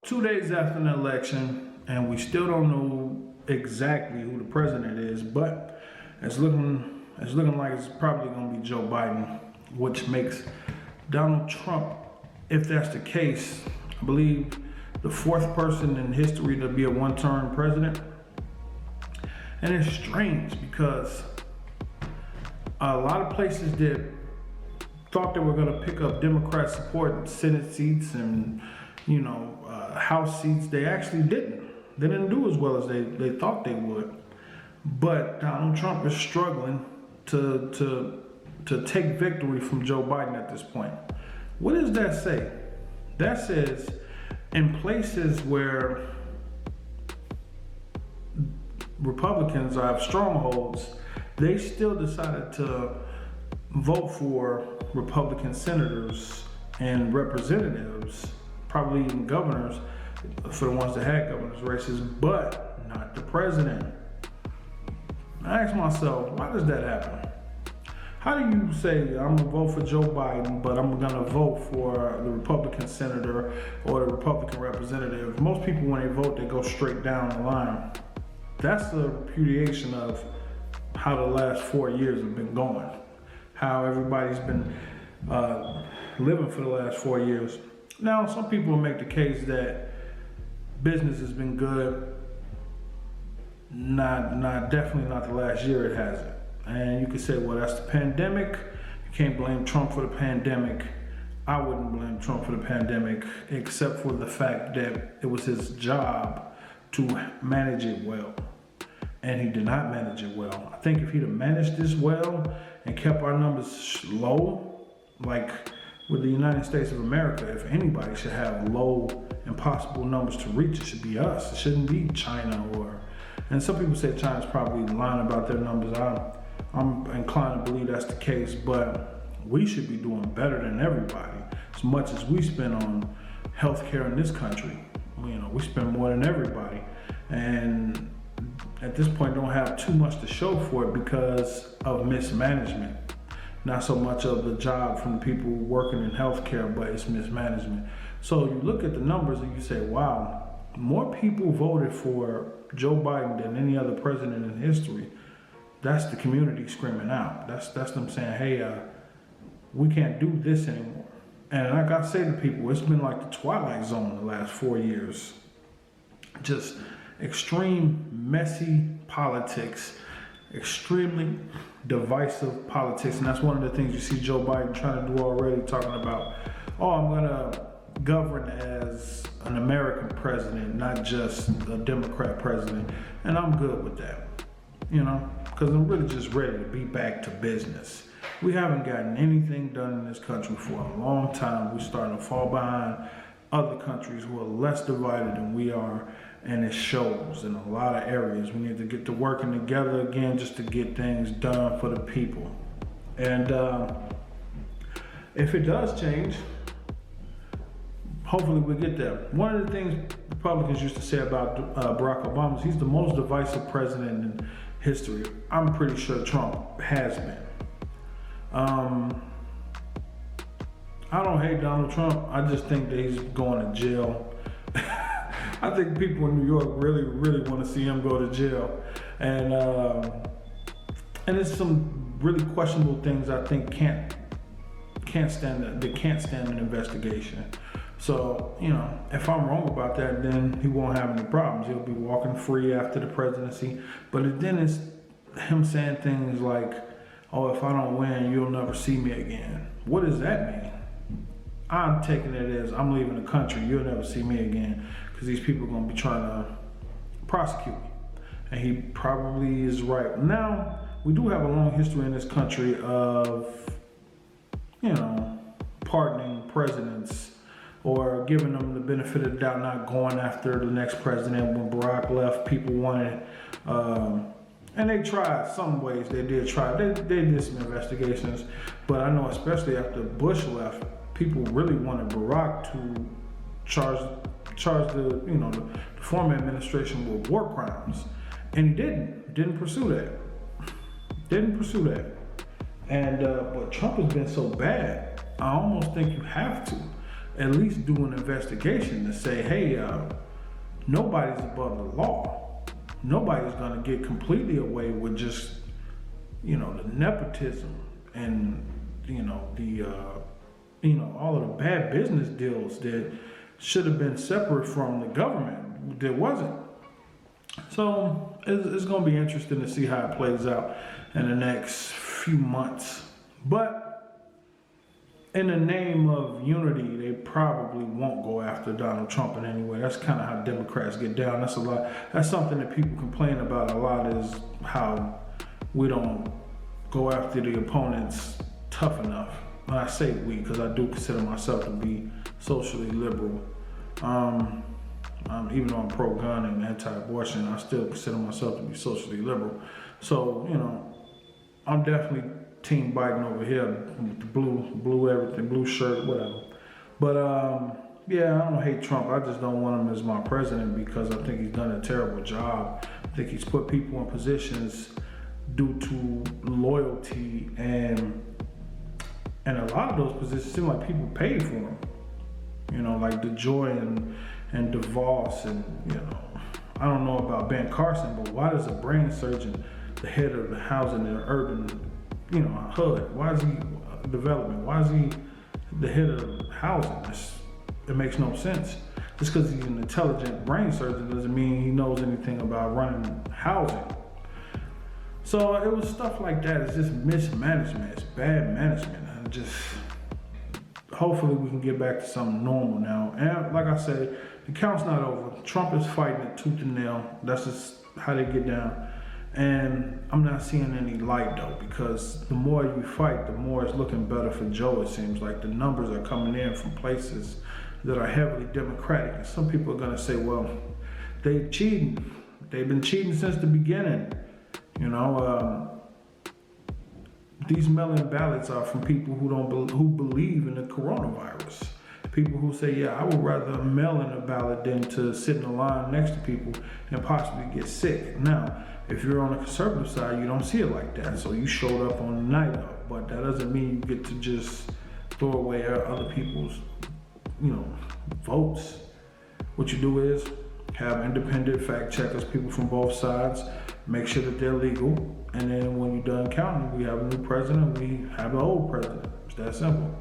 2 days after an election, and we still don't know exactly who the president is, but it's looking like it's probably going to be Joe Biden, which makes Donald Trump, if that's the case, I believe the fourth person in history to be a one-term president. And it's strange because a lot of places that thought they were going to pick up Democrat support in Senate seats and House seats, they actually didn't. They didn't do as well as they thought they would. But Donald Trump is struggling to take victory from Joe Biden at this point. What does that say? That says in places where Republicans have strongholds, they still decided to vote for Republican senators and representatives, probably even governors, for the ones that had governors races, but not the president. I ask myself, why does that happen? How do you say I'm gonna vote for Joe Biden, but I'm gonna vote for the Republican senator or the Republican representative? Most people, when they vote, they go straight down the line. That's the repudiation of how the last 4 years have been going, how everybody's been living for the last 4 years. Now, some people will make the case that business has been good. Definitely not the last year it hasn't. And you could say, well, that's the pandemic. You can't blame Trump for the pandemic. I wouldn't blame Trump for the pandemic, except for the fact that it was his job to manage it well. And he did not manage it well. I think if he'd have managed this well and kept our numbers low, like with the United States of America, if anybody should have low, impossible numbers to reach, it should be us. It shouldn't be China and some people say China's probably lying about their numbers. I'm inclined to believe that's the case, but we should be doing better than everybody. As much as we spend on healthcare in this country, we spend more than everybody. And at this point, don't have too much to show for it because of mismanagement. Not so much of the job from the people working in healthcare, but it's mismanagement. So you look at the numbers and you say, wow, more people voted for Joe Biden than any other president in history. That's the community screaming out. That's them saying, hey, we can't do this anymore. And like I say to people, it's been like the Twilight Zone the last 4 years. Just extreme, messy politics, extremely divisive politics. And that's one of the things you see Joe Biden trying to do already, talking about, oh, I'm gonna govern as an American president, not just a Democrat president. And I'm good with that, because I'm really just ready to be back to business. We haven't gotten anything done in this country for a long time. We're starting to fall behind other countries who are less divided than we are, and it shows in a lot of areas. We need to get to working together again just to get things done for the people. And if it does change, hopefully we get there. One of the things Republicans used to say about Barack Obama is he's the most divisive president in history. I'm pretty sure Trump has been. I don't hate Donald Trump. I just think that he's going to jail. I think people in New York really want to see him go to jail. And there's some really questionable things I think can't stand an investigation. So, if I'm wrong about that, then he won't have any problems. He'll be walking free after the presidency. But then it's him saying things like, oh, if I don't win, you'll never see me again. What does that mean? I'm taking it as I'm leaving the country. You'll never see me again because these people are going to be trying to prosecute me. And he probably is right. Now, we do have a long history in this country of, pardoning presidents or giving them the benefit of the doubt, not going after the next president. When Barack left, people wanted, and they tried some ways. They did try. They did some investigations, but I know especially after Bush left, people really wanted Barack to charge the former administration with war crimes, and he didn't pursue that. And but Trump has been so bad, I almost think you have to. at least do an investigation to say, hey, nobody's above the law. Nobody's gonna get completely away with just, the nepotism and, all of the bad business deals that should have been separate from the government. There wasn't. So it's going to be interesting to see how it plays out in the next few months. But in the name of unity, they probably won't go after Donald Trump in any way. That's kind of how Democrats get down. That's something that people complain about a lot, is how we don't go after the opponents tough enough. When I say we, because I do consider myself to be socially liberal. Even though I'm pro-gun and anti-abortion, I still consider myself to be socially liberal. So, I'm definitely Team Biden over here, with the blue everything, blue shirt, whatever. But yeah, I don't hate Trump. I just don't want him as my president because I think he's done a terrible job. I think he's put people in positions due to loyalty, and a lot of those positions seem like people paid for him. Like DeJoy and DeVos, and I don't know about Ben Carson, but why does a brain surgeon, the head of the housing in the urban, HUD, why is he development? Why is he the head of housing? It makes no sense. Just because he's an intelligent brain surgeon doesn't mean he knows anything about running housing. So it was stuff like that. It's just mismanagement. It's bad management. Hopefully we can get back to something normal now. And like I said, the count's not over. Trump is fighting it tooth and nail. That's just how they get down. And I'm not seeing any light though, because the more you fight, the more it's looking better for Joe, it seems like. The numbers are coming in from places that are heavily Democratic. And some people are gonna say, well, they're cheating. They've been cheating since the beginning. These mail-in ballots are from people who believe in the coronavirus. People who say, yeah, I would rather mail in a ballot than to sit in a line next to people and possibly get sick. Now, if you're on the conservative side, you don't see it like that. So you showed up on the night of, but that doesn't mean you get to just throw away other people's, votes. What you do is have independent fact checkers, people from both sides, make sure that they're legal. And then when you're done counting, we have a new president, we have an old president. It's that simple.